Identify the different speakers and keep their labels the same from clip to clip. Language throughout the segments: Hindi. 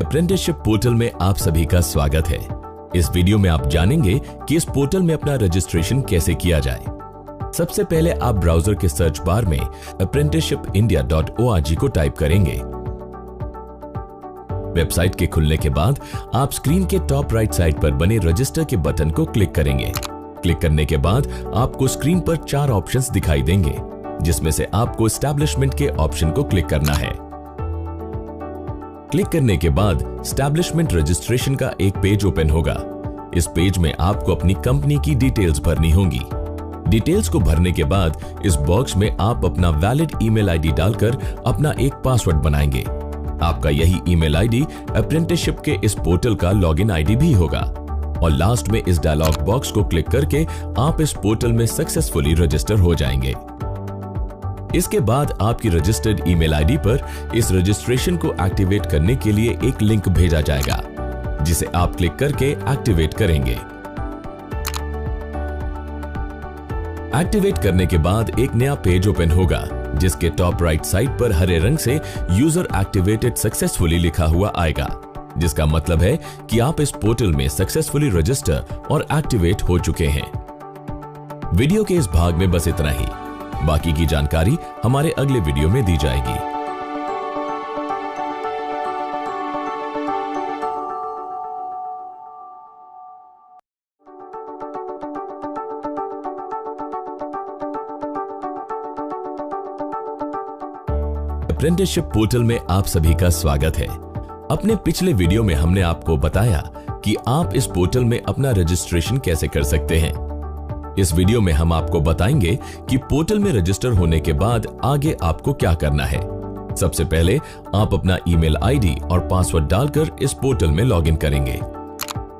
Speaker 1: अप्रेंटिसशिप पोर्टल में आप सभी का स्वागत है। इस वीडियो में आप जानेंगे कि इस पोर्टल में अपना रजिस्ट्रेशन कैसे किया जाए। सबसे पहले आप ब्राउजर के सर्च बार में apprenticeshipindia.org को टाइप करेंगे। वेबसाइट के खुलने के बाद आप स्क्रीन के टॉप राइट साइड पर बने रजिस्टर के बटन को क्लिक करेंगे। क्लिक करने के बाद आपको स्क्रीन पर 4 ऑप्शंस दिखाई देंगे, जिसमें से आपको एस्टैब्लिशमेंट के ऑप्शन को क्लिक करना है। क्लिक करने के बाद एस्टैब्लिशमेंट रजिस्ट्रेशन का एक पेज ओपन होगा। इस पेज में आपको अपनी कंपनी की डिटेल्स भरनी होंगी। डिटेल्स को भरने के बाद इस बॉक्स में आप अपना वैलिड ईमेल आईडी डालकर अपना एक पासवर्ड बनाएंगे। आपका यही ईमेल आईडी अप्रेंटिसशिप के इस पोर्टल का लॉगिन आईडी भी होगा। और लास्ट में इस डायलॉग बॉक्स को क्लिक करके आप इस पोर्टल में सक्सेसफुली रजिस्टर हो जाएंगे। इसके बाद आपकी रजिस्टर्ड ईमेल आईडी पर इस रजिस्ट्रेशन को एक्टिवेट करने के लिए एक लिंक भेजा जाएगा, जिसे आप क्लिक करके एक्टिवेट करेंगे। एक्टिवेट करने के बाद एक नया पेज ओपन होगा, जिसके टॉप राइट साइड पर हरे रंग से यूजर एक्टिवेटेड सक्सेसफुली लिखा हुआ आएगा, जिसका मतलब है कि आप इस पोर्टल में सक्सेसफुली रजिस्टर और एक्टिवेट हो चुके हैं। वीडियो के इस भाग में बस इतना ही। बाकी की जानकारी हमारे अगले वीडियो में दी जाएगी। अप्रेंटिसशिप पोर्टल में आप सभी का स्वागत है। अपने पिछले वीडियो में हमने आपको बताया कि आप इस पोर्टल में अपना रजिस्ट्रेशन कैसे कर सकते हैं। इस वीडियो में हम आपको बताएंगे कि पोर्टल में रजिस्टर होने के बाद आगे आपको क्या करना है। सबसे पहले आप अपना ईमेल आईडी और पासवर्ड डालकर इस पोर्टल में लॉगिन करेंगे।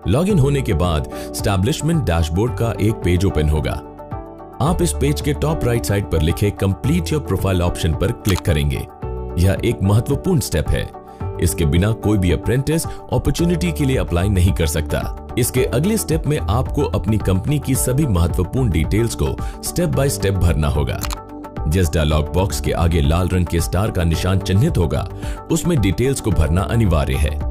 Speaker 1: लॉगिन होने के बाद एस्टैब्लिशमेंट डैशबोर्ड का एक पेज ओपन होगा। आप इस पेज के टॉप राइट साइड पर लिखे कंप्लीट योर प्रोफाइल ऑप्शन पर क्लिक करेंगे। यह एक महत्वपूर्ण स्टेप है। इसके बिना कोई भी अप्रेंटिस अपॉर्चुनिटी के लिए अप्लाई नहीं कर सकता। इसके अगले स्टेप में आपको अपनी कंपनी की सभी महत्वपूर्ण डिटेल्स को स्टेप बाय स्टेप भरना होगा। जिस डायलॉग बॉक्स के आगे लाल रंग के स्टार का निशान चिन्हित होगा, उसमें डिटेल्स को भरना अनिवार्य है।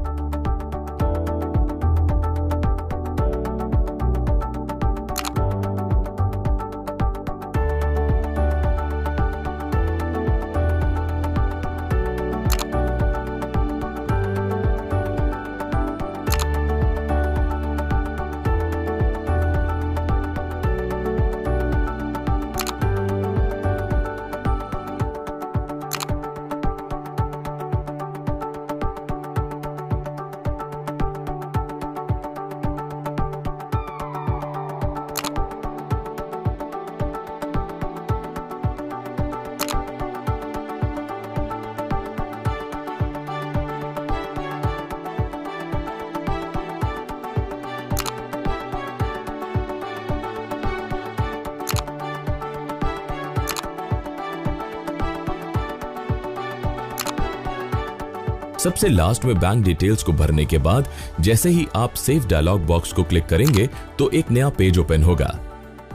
Speaker 1: सबसे लास्ट में बैंक डिटेल्स को भरने के बाद जैसे ही आप सेव डायलॉग बॉक्स को क्लिक करेंगे तो एक नया पेज ओपन होगा,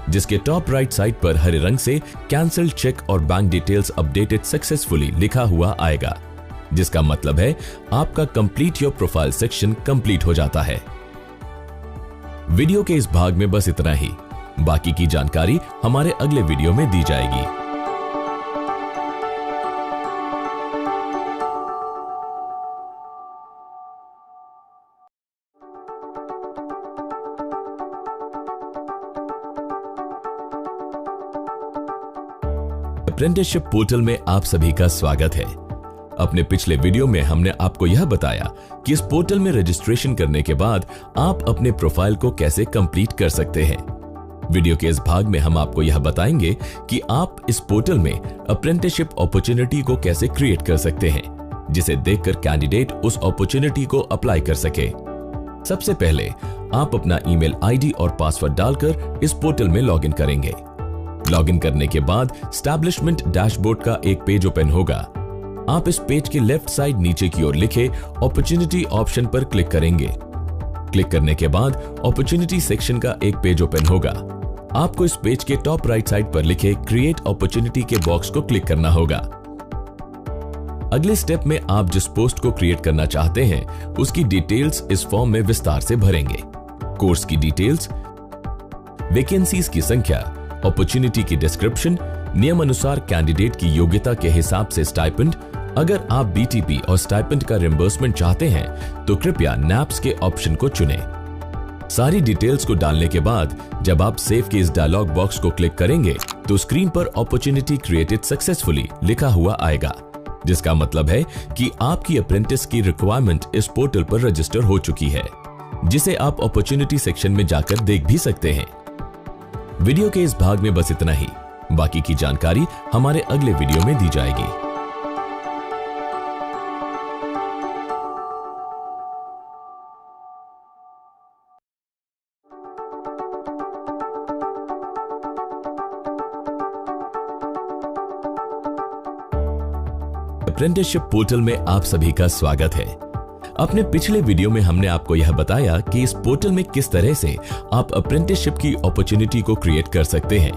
Speaker 1: जिसके टॉप राइट साइड पर हरे रंग से कैंसिल चेक और बैंक डिटेल्स अपडेटेड सक्सेसफुली लिखा हुआ आएगा, जिसका मतलब है आपका complete your profile section complete हो जाता है। वीडियो के इस भाग में बस इतना ही। बाकी की जानकारी हमारे अगले वीडियो में दी जाएगी। अप्रेंटिसशिप पोर्टल में आप सभी का स्वागत है। अपने पिछले वीडियो में हमने आपको यह बताया कि इस पोर्टल में रजिस्ट्रेशन करने के बाद आप अपने प्रोफाइल को कैसे कंप्लीट कर सकते हैं। वीडियो के इस भाग में हम आपको यह बताएंगे कि आप इस पोर्टल में अप्रेंटिसशिप अपॉर्चुनिटी को कैसे क्रिएट कर सकते हैं, जिसे देखकर कैंडिडेट उस अपॉर्चुनिटी को अप्लाई कर सके। सबसे पहले आप अपना ईमेल आईडी और पासवर्ड डालकर इस पोर्टल में लॉगिन करेंगे। लॉगिन करने के बाद एस्टैब्लिशमेंट डैशबोर्ड का एक पेज ओपन होगा। आप इस पेज के लेफ्ट साइड नीचे की ओर लिखे अपॉर्चुनिटी ऑप्शन पर क्लिक करेंगे। क्लिक करने के बाद अपॉर्चुनिटी सेक्शन का एक पेज ओपन होगा। आपको इस पेज के टॉप राइट साइड पर लिखे क्रिएट अपॉर्चुनिटी के बॉक्स को क्लिक करना होगा। अगले स्टेप में आप जिस पोस्ट को क्रिएट करना चाहते हैं उसकी डिटेल्स इस फॉर्म में विस्तार से भरेंगे। कोर्स की डिटेल्स, वैकेंसीज की संख्या, अपॉर्चुनिटी की डिस्क्रिप्शन, नियम अनुसार कैंडिडेट की योग्यता के हिसाब से स्टाइपेंड। अगर आप बीटीपी और स्टाइपेंड का रिम्बर्समेंट चाहते हैं तो कृपया नैप्स के ऑप्शन को चुनें। सारी डिटेल्स को डालने के बाद जब आप सेव के इस डायलॉग बॉक्स को क्लिक करेंगे तो स्क्रीन पर अपॉर्चुनिटी क्रिएटेड सक्सेसफुली लिखा हुआ आएगा, जिसका मतलब है कि आपकी अप्रेंटिस की रिक्वायरमेंट इस पोर्टल पर रजिस्टर हो चुकी है, जिसे आप अपॉर्चुनिटी सेक्शन में जाकर देख भी सकते हैं। वीडियो के इस भाग में बस इतना ही। बाकी की जानकारी हमारे अगले वीडियो में दी जाएगी। अप्रेंटिसशिप पोर्टल में आप सभी का स्वागत है। अपने पिछले वीडियो में हमने आपको यह बताया कि इस पोर्टल में किस तरह से आप अप्रेंटिसशिप की अपॉर्चुनिटी को क्रिएट कर सकते हैं।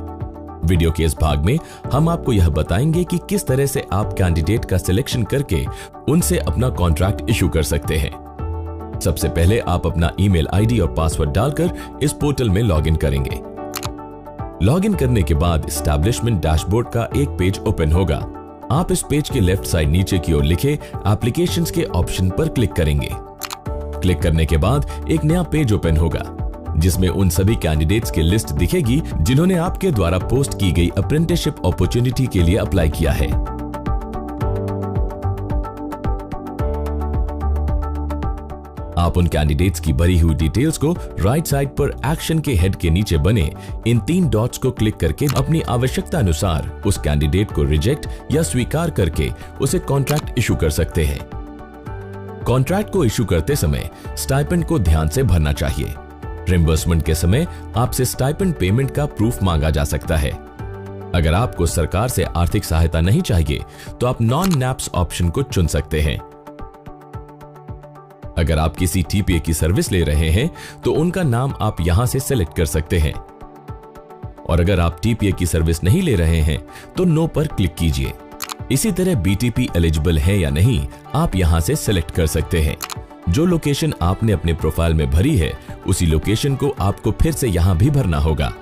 Speaker 1: वीडियो के इस भाग में हम आपको यह बताएंगे कि किस तरह से आप कैंडिडेट का सिलेक्शन करके उनसे अपना कॉन्ट्रैक्ट इशू कर सकते हैं। सबसे पहले आप अपना ईमेल आईडी और पासवर्ड डालकर इस पोर्टल में लॉगिन करेंगे। लॉगिन करने के बाद एस्टैब्लिशमेंट डैशबोर्ड का एक पेज ओपन होगा। आप इस पेज के लेफ्ट साइड नीचे की ओर लिखे एप्लीकेशंस के ऑप्शन पर क्लिक करेंगे। क्लिक करने के बाद एक नया पेज ओपन होगा, जिसमें उन सभी कैंडिडेट्स की लिस्ट दिखेगी जिन्होंने आपके द्वारा पोस्ट की गई अप्रेंटिसशिप अपॉर्चुनिटी के लिए अप्लाई किया है। आप उन कैंडिडेट्स की भरी हुई डिटेल्स को राइट साइड पर एक्शन के हेड के नीचे बने इन 3 डॉट्स को क्लिक करके अपनी आवश्यकता अनुसार उस कैंडिडेट को रिजेक्ट या स्वीकार करके उसे कॉन्ट्रैक्ट इशू कर सकते हैं। कॉन्ट्रैक्ट को इशू करते समय स्टाइपेंड को ध्यान से भरना चाहिए। रिम्बर्समेंट के समय आपसे स्टाइपेंड पेमेंट का प्रूफ मांगा जा सकता है। अगर आपको सरकार से आर्थिक सहायता नहीं चाहिए तो आप नॉन नैप्स ऑप्शन को चुन सकते हैं। अगर आप किसी टीपीए की सर्विस ले रहे हैं तो उनका नाम आप यहां से सेलेक्ट कर सकते हैं, और अगर आप टीपीए की सर्विस नहीं ले रहे हैं तो नो पर क्लिक कीजिए। इसी तरह बीटीपी एलिजिबल है या नहीं आप यहां से सेलेक्ट कर सकते हैं। जो लोकेशन आपने अपने प्रोफाइल में भरी है उसी लोकेशन को आपको फिर से यहां भी भरना होगा।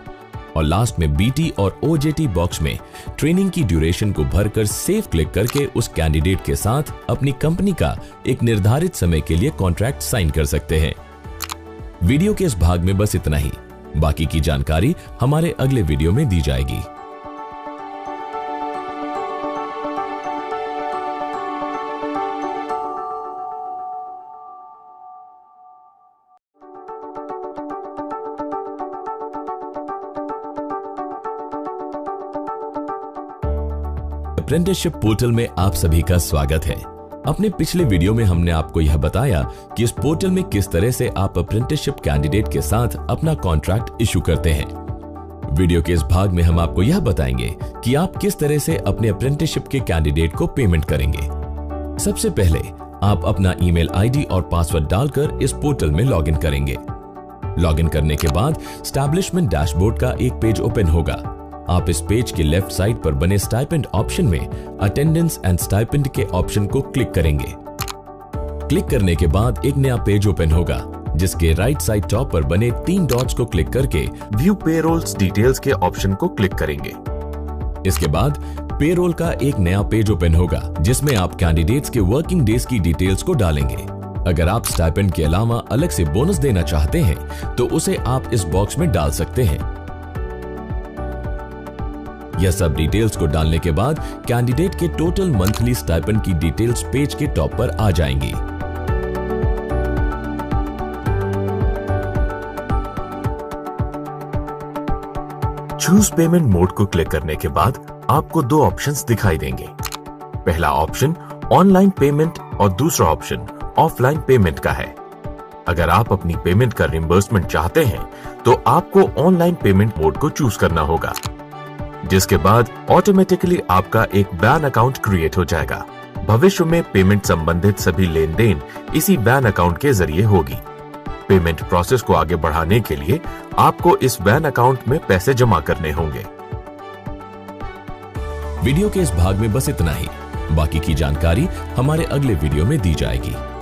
Speaker 1: और लास्ट में बीटी और ओजेटी बॉक्स में ट्रेनिंग की ड्यूरेशन को भरकर सेव क्लिक करके उस कैंडिडेट के साथ अपनी कंपनी का एक निर्धारित समय के लिए कॉन्ट्रैक्ट साइन कर सकते हैं। वीडियो के इस भाग में बस इतना ही। बाकी की जानकारी हमारे अगले वीडियो में दी जाएगी। अप्रेंटिसशिप पोर्टल में आप सभी का स्वागत है। अपने पिछले वीडियो में हमने आपको यह बताया कि इस पोर्टल में किस तरह से आप अप्रेंटिसशिप कैंडिडेट के साथ अपना कॉन्ट्रैक्ट इशू करते हैं। वीडियो के इस भाग में हम आपको यह बताएंगे कि आप किस तरह से अपने अप्रेंटिसशिप के कैंडिडेट को पेमेंट करेंगे। सबसे पहले आप अपना ईमेल आईडी और पासवर्ड डालकर इस पोर्टल में लॉगिन करेंगे। लॉगिन करने के बाद एस्टैब्लिशमेंट डैशबोर्ड का एक पेज ओपन होगा। आप इस पेज के लेफ्ट साइड पर बने स्टाइपेंड ऑप्शन में अटेंडेंस एंड स्टाइपेंड के ऑप्शन को क्लिक करेंगे। क्लिक करने के बाद एक नया पेज ओपन होगा, जिसके राइट साइड टॉप पर बने 3 डॉट्स को क्लिक करके व्यू पेरोल्स डिटेल्स के ऑप्शन को क्लिक करेंगे। इसके बाद पेरोल का एक नया पेज ओपन होगा, जिसमें आप कैंडिडेट्स के वर्किंग डेज की डिटेल्स को डालेंगे। अगर आप स्टाइपेंड के अलावा अलग से बोनस देना चाहते हैं तो उसे आप इस बॉक्स में डाल सकते हैं। यह सब डिटेल्स को डालने के बाद कैंडिडेट के टोटल मंथली स्टाइपेंड की डिटेल्स पेज के टॉप पर आ जाएंगी।
Speaker 2: चूज पेमेंट मोड को क्लिक करने के बाद आपको 2 ऑप्शंस दिखाई देंगे। पहला ऑप्शन ऑनलाइन पेमेंट और दूसरा ऑप्शन ऑफलाइन पेमेंट का है। अगर आप अपनी पेमेंट का रिम्बर्समेंट चाहते हैं तो आपको ऑनलाइन पेमेंट मोड को चूज करना होगा, जिसके बाद ऑटोमेटिकली आपका एक बैन अकाउंट क्रिएट हो जाएगा। भविष्य में पेमेंट संबंधित सभी लेन देन इसी बैन अकाउंट के जरिए होगी। पेमेंट प्रोसेस को आगे बढ़ाने के लिए आपको इस बैन अकाउंट में पैसे जमा करने होंगे।
Speaker 1: वीडियो के इस भाग में बस इतना ही। बाकी की जानकारी हमारे अगले वीडियो में दी जाएगी।